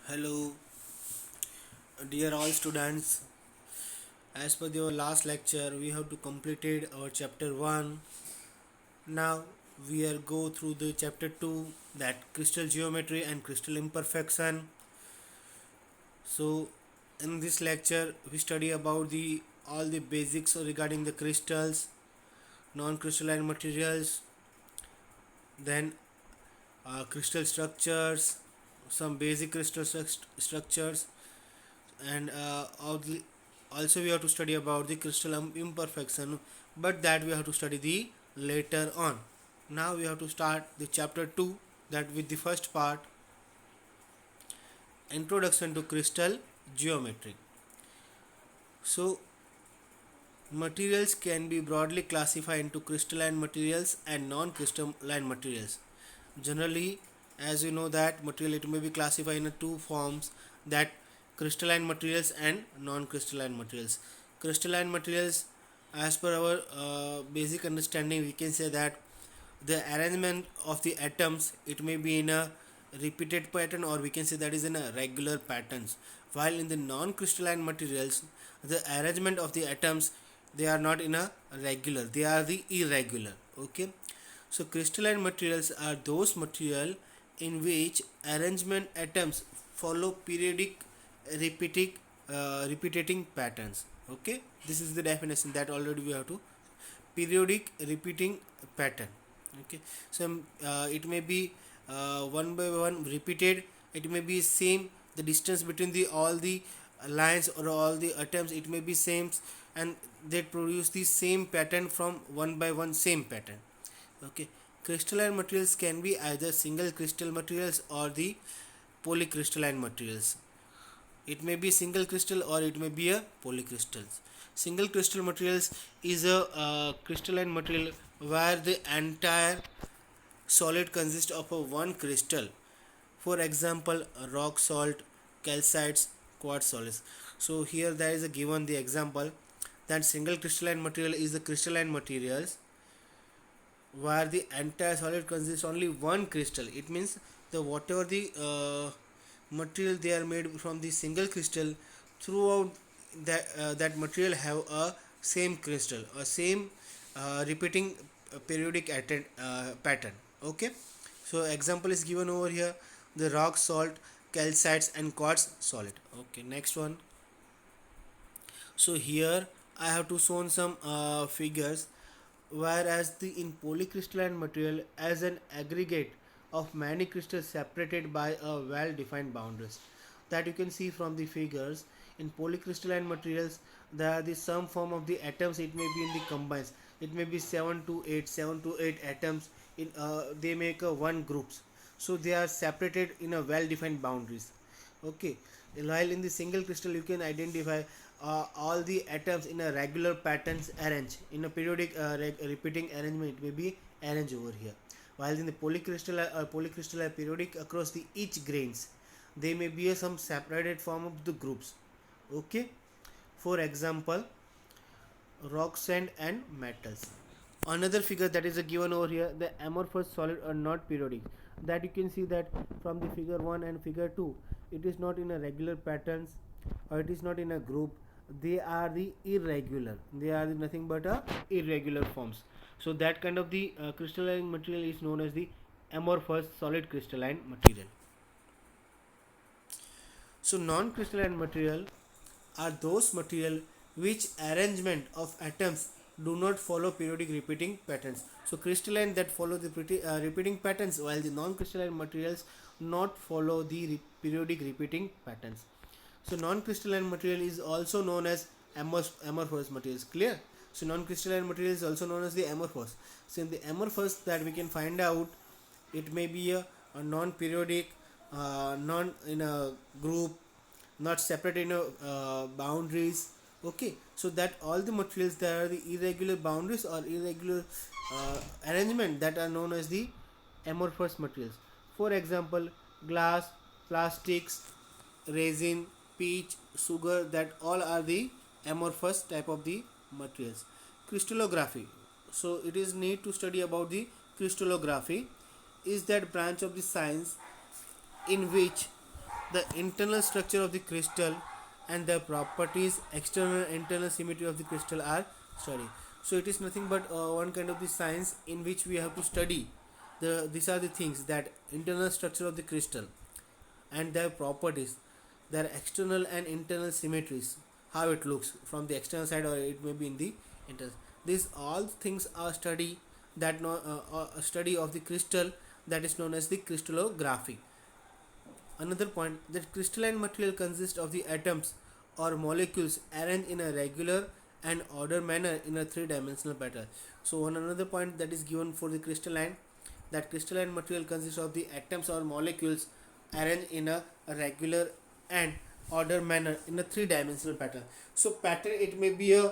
Hello, dear all students. As per your last lecture, we have to completed our chapter 1. Now we are go through the chapter 2, that crystal geometry and crystal imperfection. So in this lecture we study about the all the basics regarding the crystals, non-crystalline materials, then crystal structures, some basic crystal structures, and also we have to study about the crystal imperfection, but that we have to study the later on. Now we have to start the chapter 2, that with the first part, introduction to crystal geometry. So materials can be broadly classified into crystalline materials and non-crystalline materials. Generally, as you know that material, it may be classified in two forms, that crystalline materials and non-crystalline materials. Crystalline materials, as per our basic understanding, we can say that the arrangement of the atoms, it may be in a repeated pattern, or we can say that is in a regular patterns, while in the non-crystalline materials, the arrangement of the atoms, they are not in a regular, they are the irregular. Okay, so crystalline materials are those material in which arrangement atoms follow periodic repeating repeating patterns. Okay, this is the definition that already we have to, periodic repeating pattern. Okay, so it may be one by one repeated, it may be same, the distance between the all the lines or all the atoms, it may be same, and they produce the same pattern from one by one same pattern. Okay, crystalline materials can be either single crystal materials or the polycrystalline materials. It may be single crystal or it may be a polycrystals. Single crystal materials is a crystalline material where the entire solid consists of a one crystal. For example, rock salt, calcites, quartz solids. So here there is a given the example that single crystalline material is the crystalline materials where the entire solid consists only one crystal. It means the whatever the material they are made from the single crystal, throughout that material have a same crystal, a same repeating periodic pattern. Okay, so example is given over here, the rock salt, calcites and quartz solid. Okay, next one. So here I have to show some figures, whereas the in polycrystalline material as an aggregate of many crystals separated by a well defined boundaries, that you can see from the figures. In polycrystalline materials, there are the some form of the atoms, it may be in the combines, it may be 7 to 8 atoms in they make a one groups, so they are separated in a well defined boundaries. Okay, while in the single crystal you can identify all the atoms in a regular patterns arranged in a periodic repeating arrangement, it may be arranged over here. While in the polycrystal are periodic across the each grains, they may be some separated form of the groups. Okay, for example, rock, sand and metals. Another figure that is given over here, the amorphous solid are not periodic, that you can see that from the figure 1 and figure 2, it is not in a regular patterns or it is not in a group, they are the irregular, they are nothing but a irregular forms. So that kind of the crystalline material is known as the amorphous solid crystalline material. So non-crystalline material are those material which arrangement of atoms do not follow periodic repeating patterns. So crystalline that follow the repeating patterns, while the non-crystalline materials not follow the periodic repeating patterns. So non-crystalline material is also known as amorphous materials. Clear? So non-crystalline material is also known as the amorphous. So in the amorphous, that we can find out, it may be a non-periodic, non in a group, not separate in a boundaries. Okay, so that all the materials that are the irregular boundaries or irregular arrangement, that are known as the amorphous materials. For example, glass, plastics, resin, peach, sugar, that all are the amorphous type of the materials. Crystallography, so it is need to study about the crystallography, is that branch of the science in which The internal structure of the crystal and the properties, external and internal symmetry of the crystal are studied. So it is nothing but one kind of the science in which we have to study these are the things, that internal structure of the crystal and their properties, their external and internal symmetries, how it looks from the external side or it may be in the internal. These all things are study, that a study of the crystal, that is known as the crystallography. Another point, that crystalline material consists of the atoms or molecules arranged in a regular and ordered manner in a three-dimensional pattern. So one another point that is given for the crystalline, that crystalline material consists of the atoms or molecules arranged in a regular and ordered manner in a three-dimensional pattern. So pattern, it may be a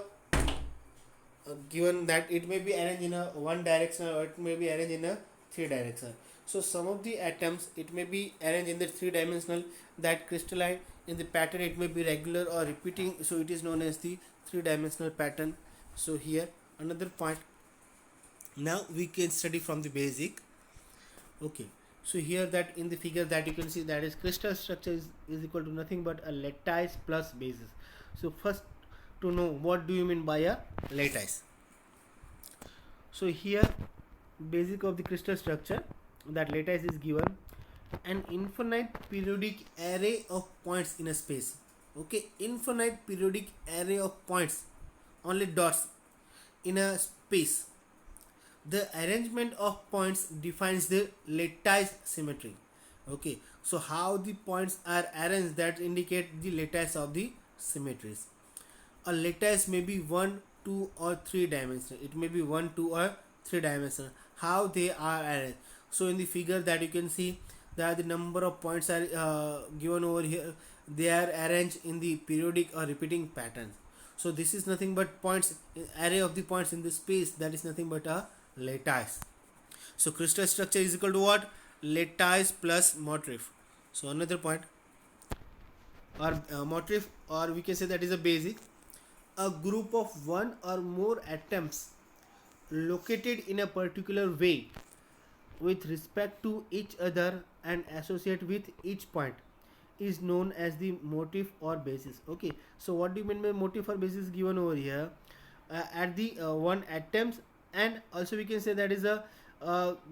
given that it may be arranged in a one direction or it may be arranged in a three direction. So some of the atoms, it may be arranged in the three dimensional, that crystalline in the pattern it may be regular or repeating, so it is known as the three dimensional pattern. So here another point, now we can study from the basic. Okay, so here that in the figure that you can see, that is crystal structure is equal to nothing but a lattice plus basis. So first, to know what do you mean by a lattice. So here basic of the crystal structure, that lattice is given an infinite periodic array of points in a space. Okay, infinite periodic array of points, only dots in a space. The arrangement of points defines the lattice symmetry. Okay, so how the points are arranged, that indicate the lattice of the symmetries. A lattice may be 1, 2 or 3 dimensional. It may be 1, 2 or 3 dimensional. How they are arranged. So in the figure that you can see, that the number of points are given over here. They are arranged in the periodic or repeating patterns. So this is nothing but points, array of the points in the space, that is nothing but a lattice. So crystal structure is equal to what? Lattice plus motif. So another point, or motif, or we can say that is a basic. A group of one or more atoms located in a particular way with respect to each other and associate with each point is known as the motif or basis. Okay, so what do you mean by motif or basis given over here? At the one atoms, and also we can say that is a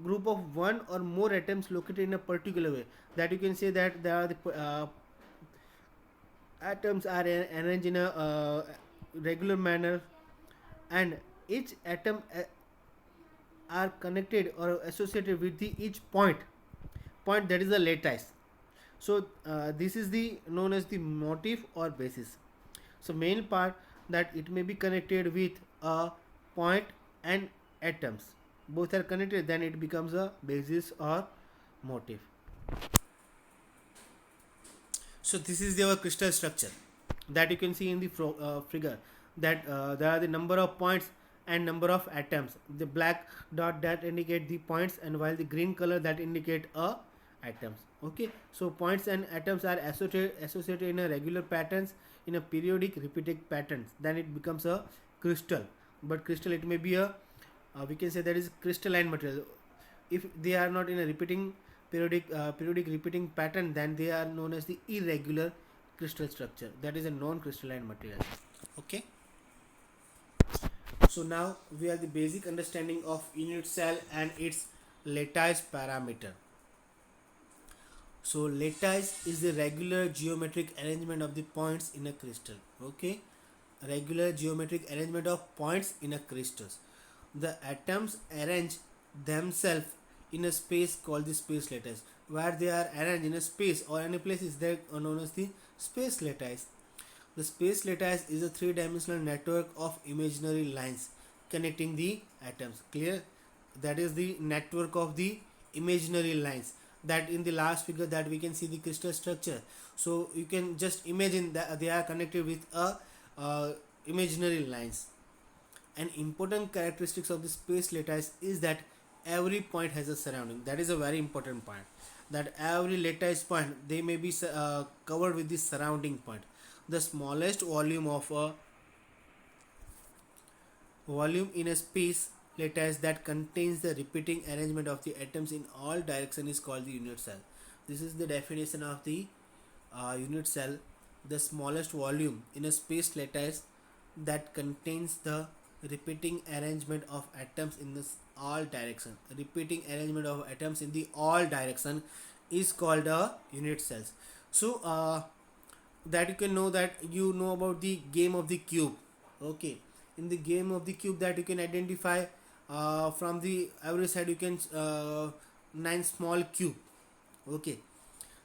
group of one or more atoms located in a particular way, that you can say that there are the atoms are arranged in a regular manner, and each atom are connected or associated with the each point that is the lattice. So this is the known as the motif or basis. So main part, that it may be connected with a point and atoms, both are connected, then it becomes a basis or motif. So this is our crystal structure, that you can see in the figure, that there are the number of points and number of atoms. The black dot that indicate the points, and while the green color that indicate atoms. Okay, so points and atoms are associated in a regular patterns, in a periodic repeating patterns, then it becomes a crystal. But crystal, it may be a we can say that is crystalline material. If they are not in a repeating periodic repeating pattern, then they are known as the irregular crystal structure, that is a non-crystalline material. Okay, so now we have the basic understanding of unit cell and its lattice parameter. So lattice is the regular geometric arrangement of the points in a crystal. Okay, regular geometric arrangement of points in a crystals. The atoms arrange themselves in a space called the space lattice. Where they are arranged in a space or any place is there known as the space lattice. The space lattice is a three-dimensional network of imaginary lines connecting the atoms. Clear? That is the network of the imaginary lines. That in the last figure that we can see the crystal structure. So you can just imagine that they are connected with a imaginary lines. An important characteristics of the space lattice is that every point has a surrounding. That is a very important point. That every lattice point, they may be covered with the surrounding point. The smallest volume of a volume in a space lattice that contains the repeating arrangement of the atoms in all directions is called the unit cell. This is the definition of the unit cell, the smallest volume in a space lattice that contains the repeating arrangement of atoms in this all direction. Repeating arrangement of atoms in the all direction is called a unit cells. So that you can know, that you know about the game of the cube. Okay, in the game of the cube, that you can identify from the every side you can 9 small cube. Okay,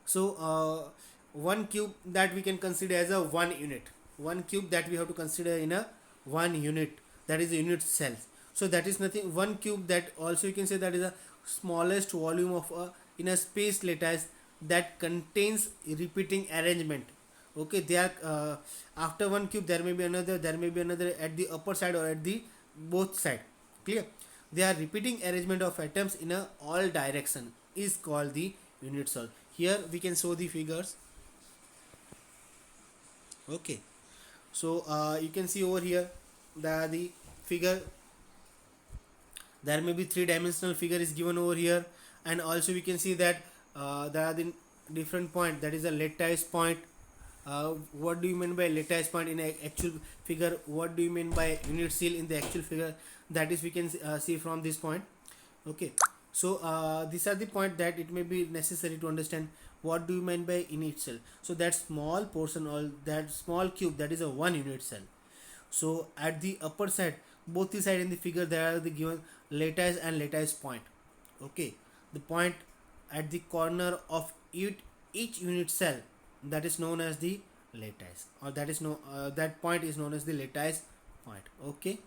so one cube that we can consider as a one unit, one cube that we have to consider in a one unit, that is a unit cell. So that is nothing, one cube, that also you can say that is a smallest volume of a in a space lattice that contains repeating arrangement. Okay, they are after one cube there may be another, there may be another at the upper side or at the both side. Clear? They are repeating arrangement of atoms in a all direction is called the unit cell. Here we can show the figures. Okay, so you can see over here the figure, there may be three-dimensional figure is given over here, and also we can see that there are the different point, that is a lattice point. What do you mean by lattice point in a actual figure? What do you mean by unit cell in the actual figure? That is we can see from this point. Okay, so these are the point that it may be necessary to understand what do you mean by unit cell. So that small portion or that small cube, that is a one unit cell. So at the upper side, both the side in the figure, there are the given lattice and lattice point. Okay, the point at the corner of each unit cell, that is known as the lattice, or that is no that point is known as the lattice point. Okay,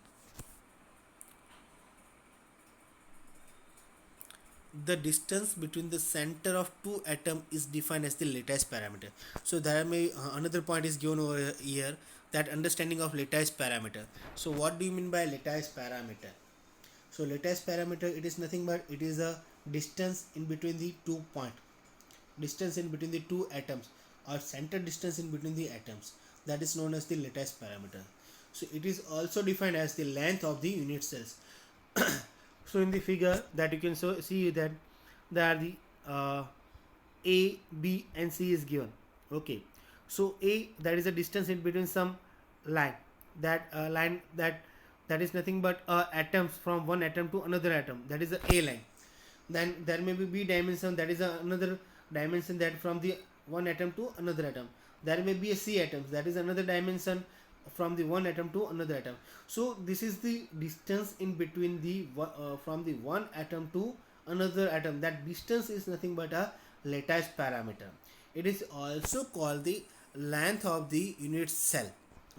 the distance between the center of two atom is defined as the lattice parameter. So there may another point is given over here, that understanding of lattice parameter. So what do you mean by lattice parameter? So lattice parameter, it is nothing but it is a distance in between the 2 point, distance in between the two atoms, or center distance in between the atoms, that is known as the lattice parameter. So it is also defined as the length of the unit cells. So in the figure that you can see that there are the A, B and C is given. Okay, so A, that is a distance in between some line, that line that is nothing but atoms from one atom to another atom, that is the A line. Then there may be B dimension, that is another dimension, that from the one atom to another atom. There may be a C atoms, that is another dimension from the one atom to another atom. So this is the distance in between the from the one atom to another atom. That distance is nothing but a lattice parameter. It is also called the length of the unit cell.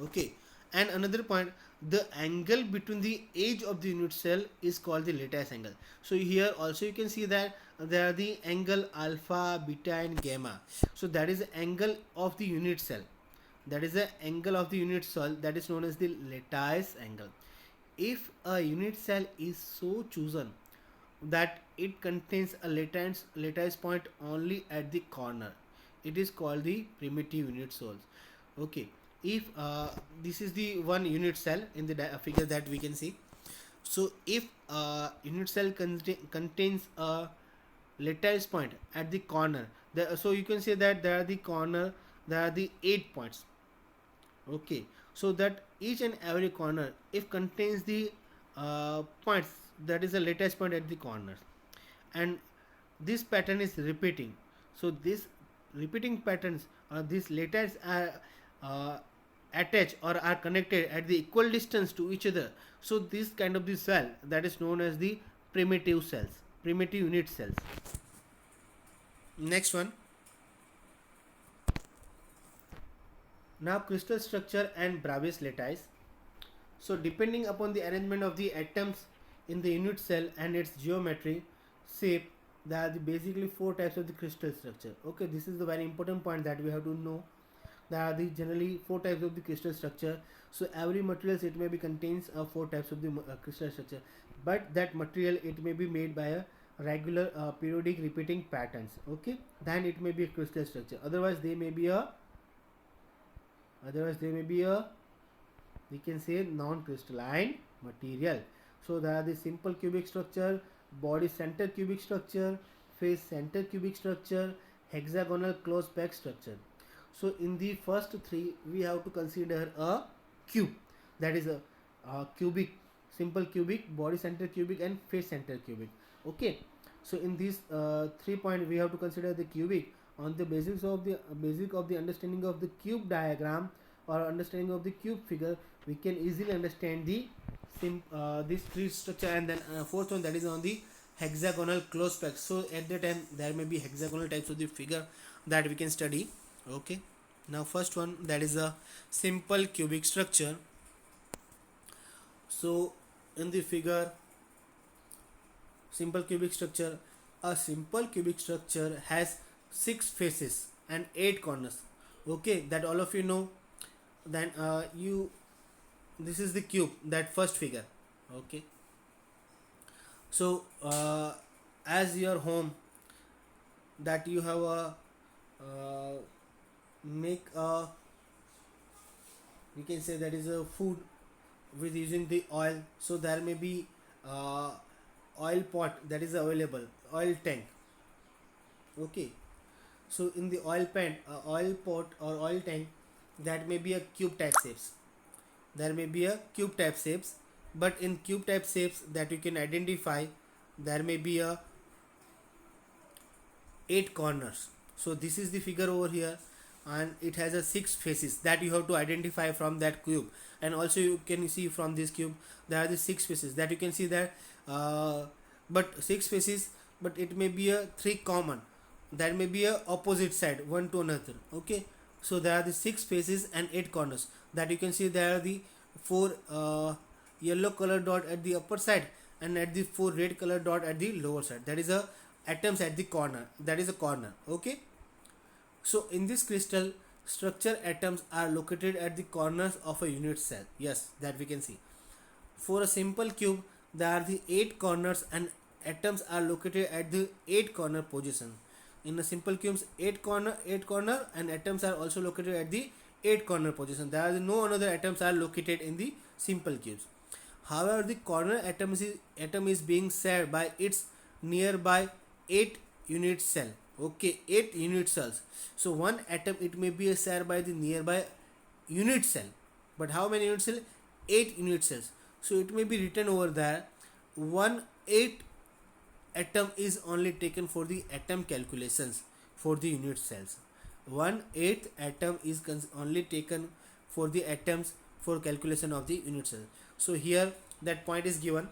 Okay, and another point, the angle between the edge of the unit cell is called the lattice angle. So here also you can see that there are the angle alpha, beta and gamma. So that is the angle of the unit cell, that is the angle of the unit cell, that is known as the lattice angle. If a unit cell is so chosen that it contains a lattice point only at the corner, it is called the primitive unit cells. Okay, if this is the one unit cell in the figure that we can see. So if unit cell contains a lattice point at the corner, so you can say that there are the corner, there are the 8 points. Okay, so that each and every corner, if contains the points, that is a lattice point at the corner, and this pattern is repeating. So this repeating patterns, these lattice are attached or are connected at the equal distance to each other. So this kind of the cell, that is known as the primitive cells, primitive unit cells. Next one. Now crystal structure and Bravais lattice. So depending upon the arrangement of the atoms in the unit cell and its geometry, shape, there are basically 4 types of the crystal structure. Okay, this is the very important point that we have to know. There are the generally 4 types of the crystal structure. So every materials, it may be contains 4 types of the crystal structure, but that material, it may be made by a regular periodic repeating patterns. Okay, then it may be a crystal structure. Otherwise they may be a we can say non-crystalline material. So there are the simple cubic structure, body center cubic structure, face center cubic structure, hexagonal closed pack structure. So in the first three we have to consider a cube, that is a cubic, simple cubic, body center cubic and face center cubic. Okay, so in these 3 points we have to consider the cubic. On the basic of the understanding of the cube diagram or understanding of the cube figure, we can easily understand the this three structure. And then fourth one, that is on the hexagonal close pack. So at the time there may be hexagonal types of the figure that we can study. Okay, now first one, that is a simple cubic structure. So in the figure, simple cubic structure, a simple cubic structure has 6 faces and 8 corners. Okay, that all of you know. Then you this is the cube, that first figure. Okay, so as your home, that you have a make a, we can say that is a food with using the oil. So there may be uh, oil pot that is available, oil tank. Okay, so in the oil pot or oil tank, that may be a cube type shapes, there may be a cube type shapes. But in cube type shapes that you can identify, there may be a 8 corners. So this is the figure over here, and it has a 6 faces that you have to identify from that cube. And also you can see from this cube there are the 6 faces that you can see that but 6 faces, but it may be a 3 common, that may be a opposite side one to another. Okay, so there are the 6 faces and 8 corners that you can see. There are the 4 yellow color dot at the upper side and at the 4 red color dot at the lower side, that is a atoms at the corner, that is a corner. Okay, so in this crystal structure, atoms are located at the corners of a unit cell. Yes, that we can see. For a simple cube, there are the 8 corners and atoms are located at the 8 corner position. In a simple cubes, 8 corner and atoms are also located at the 8 corner position. There are no another atoms are located in the simple cubes. However, the corner atom is being shared by its nearby 8 unit cell. Okay, 8 unit cells. So one atom, it may be shared by the nearby unit cell. But how many unit cells? 8 unit cells. So it may be written over there, 1/8 atom is only taken for the atom calculations for the unit cells. 1/8 atom is only taken for the atoms for calculation of the unit cell. So here that point is given.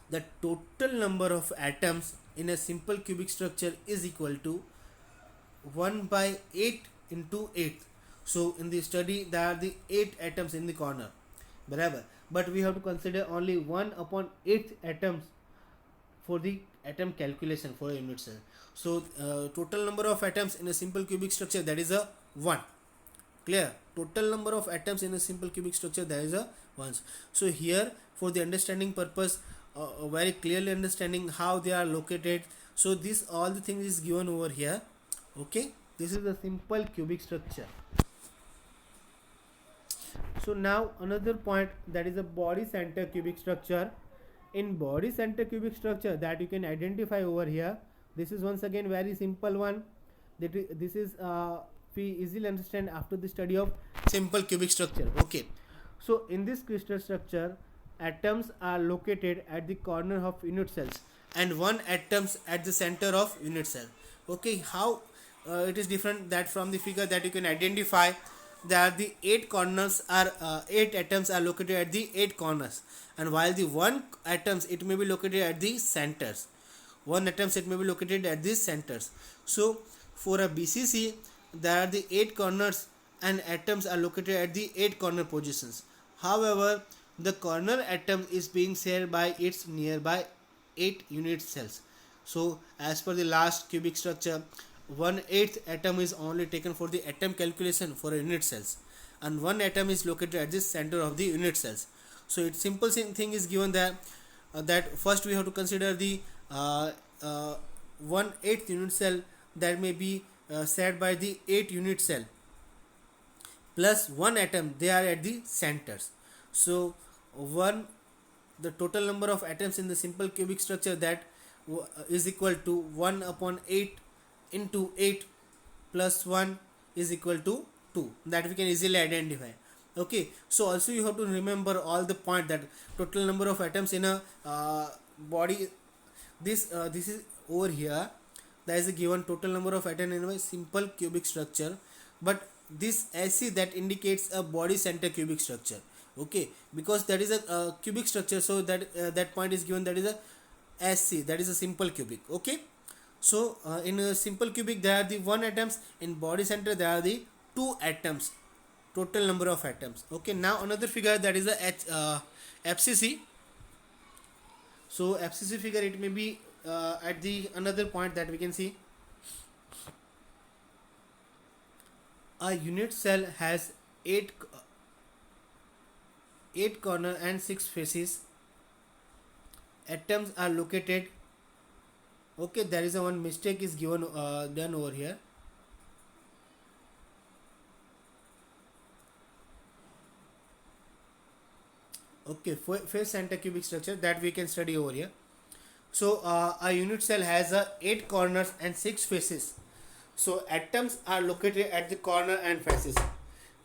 The total number of atoms in a simple cubic structure is equal to 1/8 into 8. So in the study there are the 8 atoms in the corner, barabar, but we have to consider only 1/8 atoms for the atom calculation for a unit cell. So total number of atoms in a simple cubic structure, that is a 1. Clear? Total number of atoms in a simple cubic structure, there is a 1. So here for the understanding purpose, very clearly understanding how they are located. So this all the things is given over here. Okay, this is a simple cubic structure. So now another point, that is a body center cubic structure. In body center cubic structure that you can identify over here, this is once again very simple one. This is we easily understand after the study of simple cubic structure. Okay, so in this crystal structure, atoms are located at the corner of unit cells and one atoms at the center of unit cell. Okay, how it is different that from the figure that you can identify that the 8 corners are 8 atoms are located at the 8 corners, and while the 1 atoms, it may be located at the centers. 1 atoms, it may be located at the centers. So for a BCC, there are the 8 corners and atoms are located at the 8 corner positions. However, the corner atom is being shared by its nearby 8 unit cells. So as per the last cubic structure, 1/8 atom is only taken for the atom calculation for unit cells, and 1 atom is located at the center of the unit cells. So its simple thing is given there, that first we have to consider the 1/8 unit cell that may be shared by the 8 unit cell plus 1 atom, they are at the centers. So the total number of atoms in the simple cubic structure, that is equal to 1/8 into 8 plus 1 is equal to 2, that we can easily identify. Okay, so also you have to remember all the point that total number of atoms in a body, this is over here, there is a given total number of atoms in a simple cubic structure, but this SC that indicates a body center cubic structure. Okay, because that is a cubic structure, so that point is given, that is a SC, that is a simple cubic. Okay, so in a simple cubic there are the 1 atoms, in body center there are the 2 atoms, total number of atoms. Okay, now another figure, that is a FCC. So FCC figure, it may be at the another point that we can see, a unit cell has 8 corner and 6 faces. Atoms are located. Okay, there is a one mistake is given done over here. Okay, face center cubic structure that we can study over here. So a unit cell has 8 corners and 6 faces. So atoms are located at the corner and faces.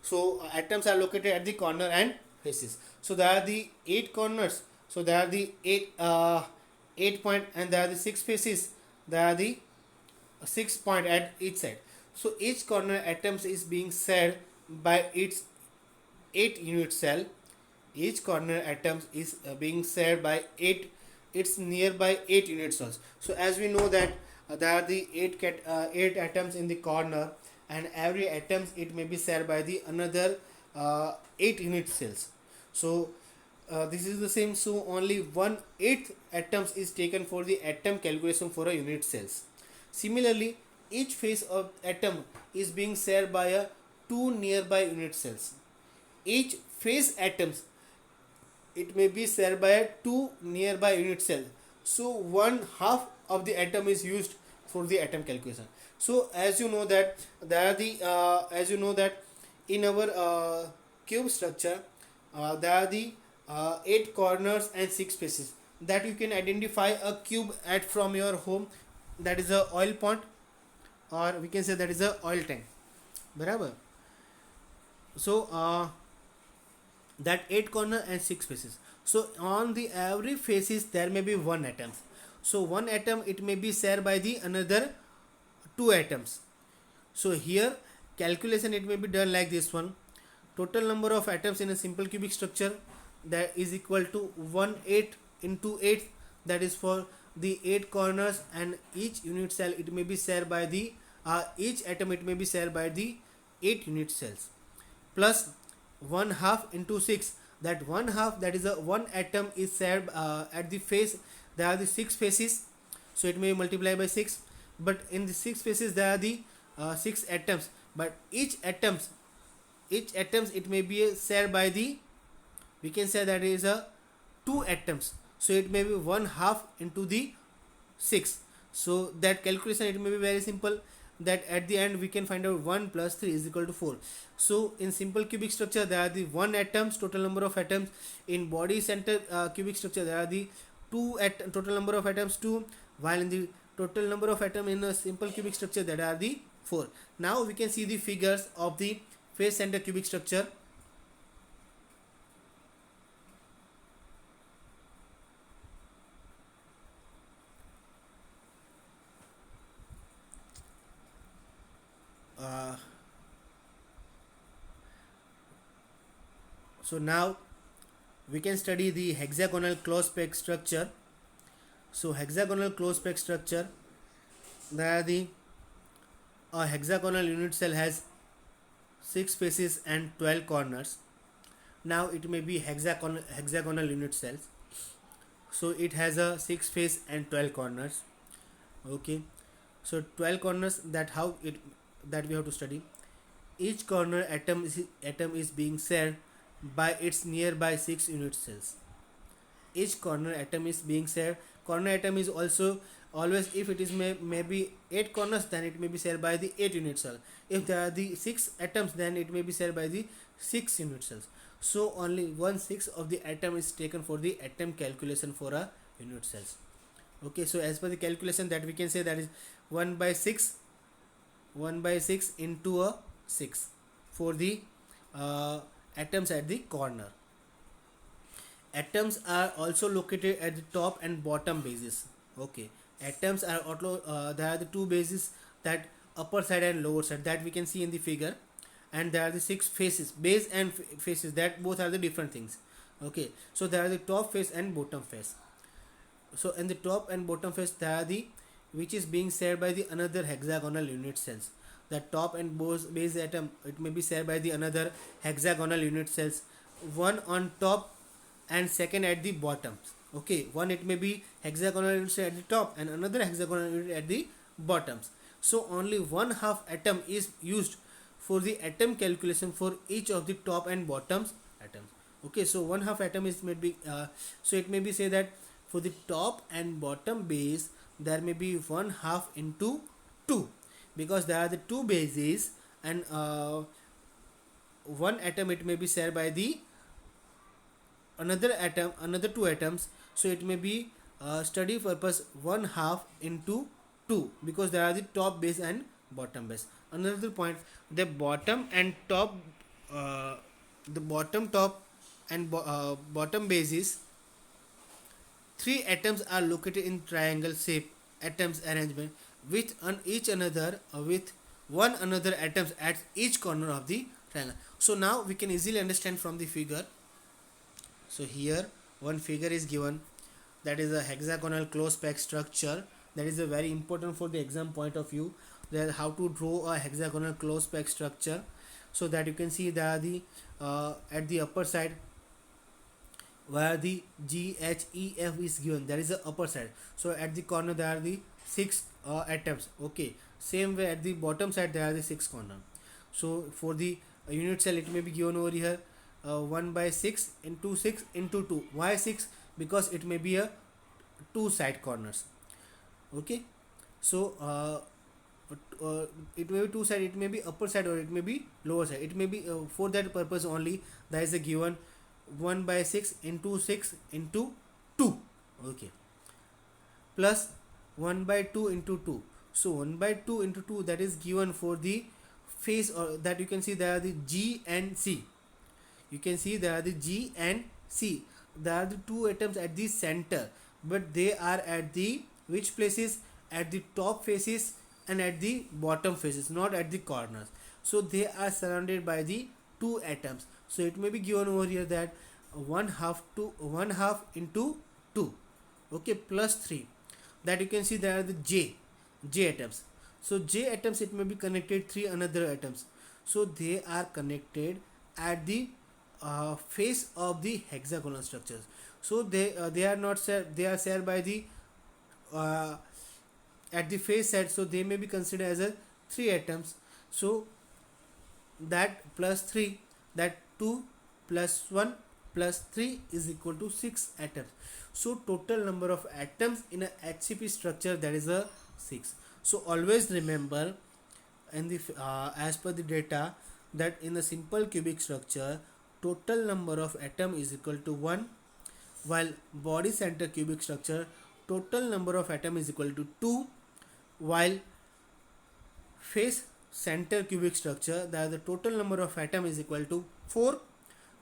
So atoms are located at the corner and faces. So there are the 8 corners. So there are the 8 point, and there are the 6 faces. There are the 6 point at each side. So each corner atoms is being shared by its 8 unit cell. Each corner atoms is being shared by 8 its nearby 8 unit cells. So as we know that there are the 8 atoms in the corner, and every atoms it may be shared by the another 8 unit cells. So this is the same, so only 1/8 atoms is taken for the atom calculation for a unit cells. Similarly, each face of atom is being shared by a 2 nearby unit cells. Each face atoms, it may be shared by a 2 nearby unit cell. So 1/2 of the atom is used for the atom calculation. So as you know that there are the in our cube structure there are the 8 corners and 6 faces, that you can identify a cube at from your home, that is a oil pond, or we can say that is a oil tank. Barabar. So that 8 corner and 6 faces. So on the every faces there may be 1 atom. So 1 atom it may be shared by the another 2 atoms. So here calculation it may be done like this one. Total number of atoms in a simple cubic structure, that is equal to 1/8 into 8, that is for the 8 corners, and each unit cell it may be shared by the each atom it may be shared by the 8 unit cells, plus 1/2 into 6, that 1/2, that is a 1 atom is shared at the face, there are the 6 faces, so it may be multiplied by 6, but in the 6 faces there are the 6 atoms, but each atoms it may be shared by the, we can say that is a 2 atoms, so it may be 1/2 into the 6. So that calculation it may be very simple, that at the end we can find out 1 plus 3 is equal to 4. So in simple cubic structure there are the 1 atoms, total number of atoms. In body center cubic structure there are the total number of atoms 2, while in the total number of atoms in a simple cubic structure there are the 4. Now we can see the figures of the face center cubic structure. So now we can study the hexagonal closed peg structure. So hexagonal closed peg structure, there are the a hexagonal unit cell has 6 faces and 12 corners. Now it may be hexagonal unit cells, so it has a 6 face and 12 corners. Okay, so 12 corners, that how it, that we have to study. Each corner atom is being shared by its nearby 6 unit cells. Each corner atom is being shared. Corner atom is also always, if it is maybe 8 corners, then it may be shared by the 8 unit cell. If there are the 6 atoms, then it may be shared by the 6 unit cells. So only 1/6 of the atom is taken for the atom calculation for a unit cells. Okay, so as per the calculation that we can say, that is 1/6 into a 6 for the atoms at the corner. Atoms are also located at the top and bottom bases. Okay, atoms are also there are the two bases, that upper side and lower side, that we can see in the figure, and there are the six faces, base and faces, that both are the different things. Okay, so there are the top face and bottom face. So in the top and bottom face there are the, which is being shared by the another hexagonal unit cells. The top and base atom, it may be shared by the another hexagonal unit cells, one on top and second at the bottom. Okay, one it may be hexagonal unit at the top and another hexagonal unit at the bottoms. So only one half atom is used for the atom calculation for each of the top and bottoms atoms. Okay, so one half atom is may be so it may be say that for the top and bottom base there may be one half into 2, because there are the two bases, and one atom it may be shared by the another atom, another two atoms. So it may be study purpose one half into 2, because there are the top base and bottom base. Another point, the bottom and top the bottom, top and bottom bases, three atoms are located in triangle shape atoms arrangement with each another with one another atoms at each corner of the triangle. So now we can easily understand from the figure. So here one figure is given, that is a hexagonal close packed structure, that is a very important for the exam point of view, that how to draw a hexagonal close packed structure. So that you can see there are the at the upper side where the G, H, E, F is given, that is the upper side. So at the corner there are the 6 atoms. Okay, same way at the bottom side there are the 6 corner. So for the unit cell it may be given over here 1 by 6 into 6 into 2. Why 6? Because it may be a 2 side corners. Okay, so it may be 2 side, it may be upper side or it may be lower side. It may be for that purpose only there is a given 1 by 6 into 6 into 2. Okay, plus 1 by 2 into 2. So 1 by 2 into 2, that is given for the face, or that you can see there are the G and C. You can see there are the G and C. There are the two atoms at the center, but they are at the which places? At the top faces and at the bottom faces, not at the corners. So they are surrounded by the two atoms. So it may be given over here that 1 half into 2. Okay, plus 3. That you can see there are the J atoms. So J atoms, it may be connected 3 another atoms. So they are connected at the face of the hexagonal structures. So they are not shared, they are shared by the at the face side. So they may be considered as a 3 atoms. So that plus 3, that 2 plus 1 plus 3 is equal to 6 atoms. So total number of atoms in a HCP structure, that is a 6. So always remember in the as per the data, that in a simple cubic structure total number of atom is equal to 1, while body center cubic structure total number of atom is equal to 2, while face center cubic structure the total number of atom is equal to 4,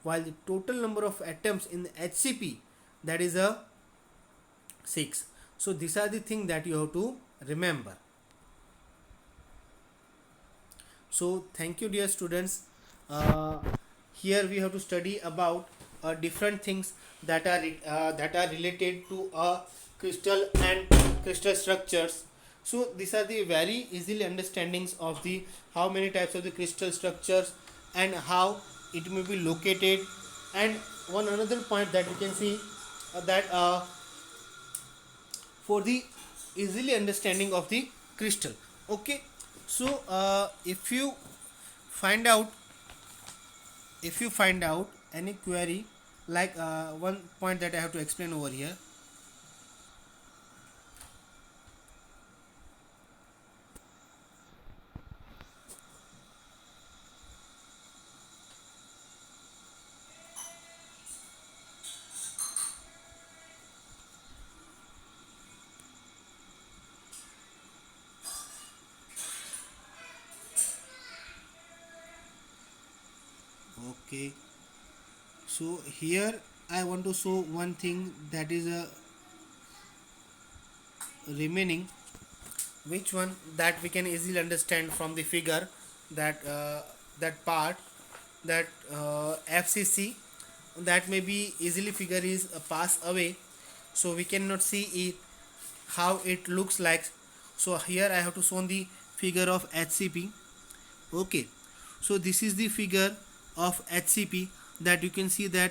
while the total number of atoms in HCP, that is a 6. So these are the things that you have to remember. So thank you dear students. Here we have to study about different things that are related to crystal and crystal structures. So these are the very easily understandings of the how many types of the crystal structures and how it may be located. And one another point that you can see that for the easily understanding of the crystal. Okay, so if you find out any query, like one point that I have to explain over here. Okay, so here I want to show one thing that is a remaining, which one that we can easily understand from the figure, that that part, that FCC, that may be easily figure is pass away, so we cannot see it how it looks like. So here I have to show the figure of HCP. Okay, so this is the figure of HCP, that you can see that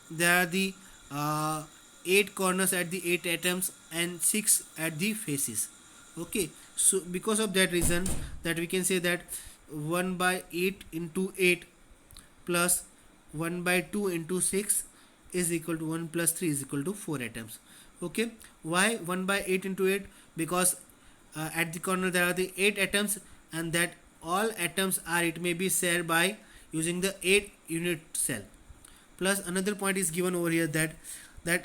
there are the 8 corners at the 8 atoms and 6 at the faces. Okay, so because of that reason, that we can say that 1 by 8 into 8 plus 1 by 2 into 6 is equal to 1 plus 3 is equal to 4 atoms. Okay, why 1 by 8 into 8? Because at the corner there are the 8 atoms, and that all atoms are, it may be shared by using the 8 unit cell. Plus another point is given over here, that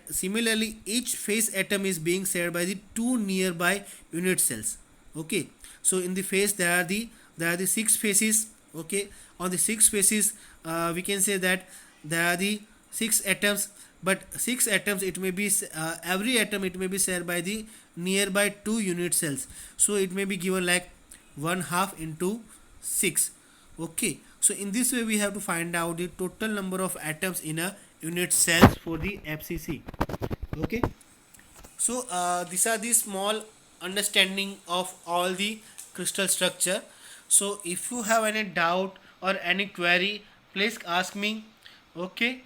similarly each face atom is being shared by the 2 nearby unit cells. Okay, so in the face there are the 6 faces. Okay, on the 6 faces we can say that there are the 6 atoms, but 6 atoms, it may be every atom it may be shared by the nearby 2 unit cells, so it may be given like 1 half into 6. Okay, so in this way we have to find out the total number of atoms in a unit cells for the FCC. Okay, so these are the small understanding of all the crystal structure. So if you have any doubt or any query, please ask me. Okay,